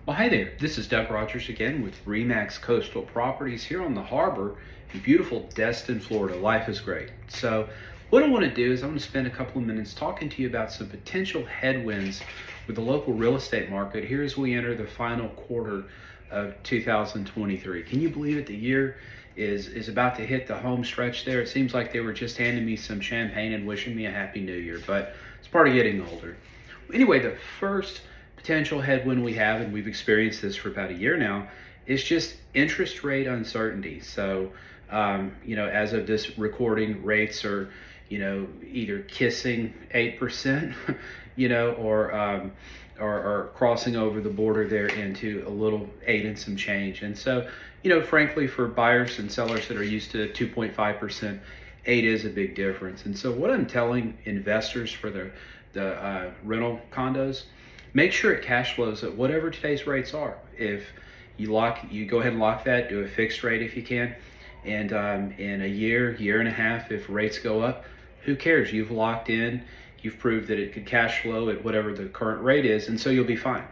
Well, hi there. This is Doug Rogers again with Remax Coastal Properties here on the harbor in beautiful Destin, Florida. Life is great. So, what I want to do is I want to spend a couple of minutes talking to you about some potential headwinds with the local real estate market here as we enter the final quarter of 2023. Can you believe it? The year is about to hit the home stretch there. It seems like they were just handing me some champagne and wishing me a happy new year, but it's part of getting older. Anyway, the first potential headwind we have, and we've experienced this for about a year now, is just interest rate uncertainty. So, as of this recording, rates are, either kissing 8%, or crossing over the border there into a little 8 and some change. And so, frankly, for buyers and sellers that are used to 2.5%, 8 is a big difference. And so, what I'm telling investors for the rental condos, make sure it cash flows at whatever today's rates are. If you go ahead and lock that, do a fixed rate if you can. And in a year and a half, if rates go up, who cares? You've locked in, you've proved that it could cash flow at whatever the current rate is, and so you'll be fine.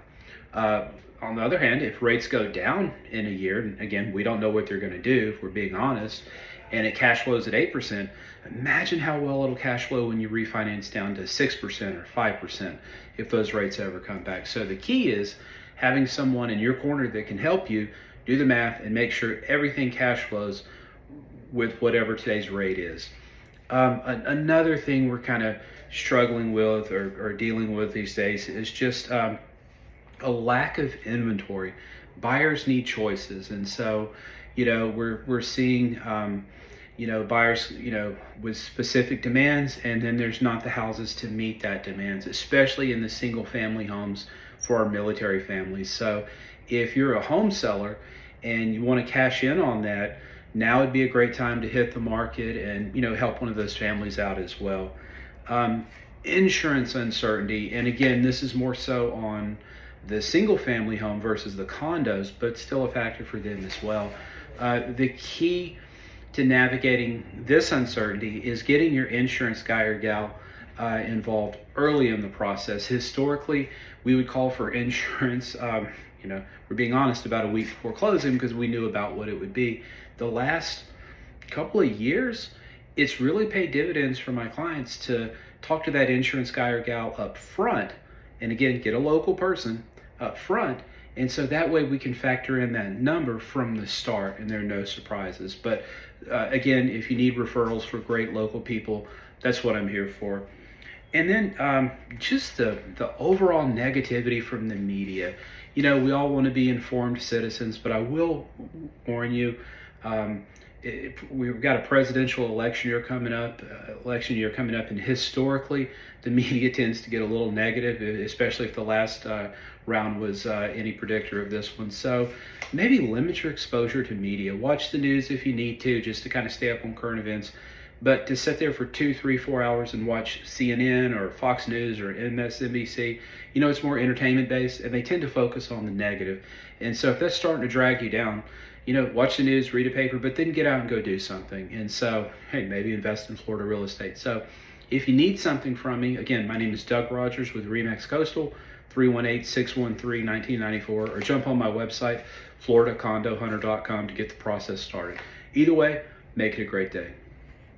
On the other hand, if rates go down in a year, and again, we don't know what they're going to do if we're being honest, and it cash flows at 8%, imagine how well it'll cash flow when you refinance down to 6% or 5% if those rates ever come back. So the key is having someone in your corner that can help you do the math and make sure everything cash flows with whatever today's rate is. Another thing we're kind of struggling with or dealing with these days is just a lack of inventory. Buyers need choices, and so we're seeing buyers with specific demands, and then there's not the houses to meet that demands, especially in the single family homes for our military families. So if you're a home seller and you want to cash in on that, now would be a great time to hit the market and help one of those families out as well. Insurance uncertainty, and again, this is more so on the single family home versus the condos, but still a factor for them as well. The key to navigating this uncertainty is getting your insurance guy or gal involved early in the process. Historically, we would call for insurance, we're being honest, about a week before closing because we knew about what it would be. The last couple of years, it's really paid dividends for my clients to talk to that insurance guy or gal up front, and again, get a local person up front, and so that way we can factor in that number from the start and there are no surprises. But again, if you need referrals for great local people, that's what I'm here for. And then just the overall negativity from the media. We all want to be informed citizens, but I will warn you, we've got a presidential election year coming up, and historically, the media tends to get a little negative, especially if the last round was any predictor of this one. So maybe limit your exposure to media. Watch the news if you need to, just to kind of stay up on current events. But to sit there for 2, 3, 4 hours and watch CNN or Fox News or MSNBC, it's more entertainment based, and they tend to focus on the negative. And so if that's starting to drag you down, watch the news, read a paper, but then get out and go do something. And so, hey, maybe invest in Florida real estate. So if you need something from me, again, my name is Doug Rogers with Remax Coastal, 318-613-1994, or jump on my website, floridacondohunter.com, to get the process started. Either way, make it a great day.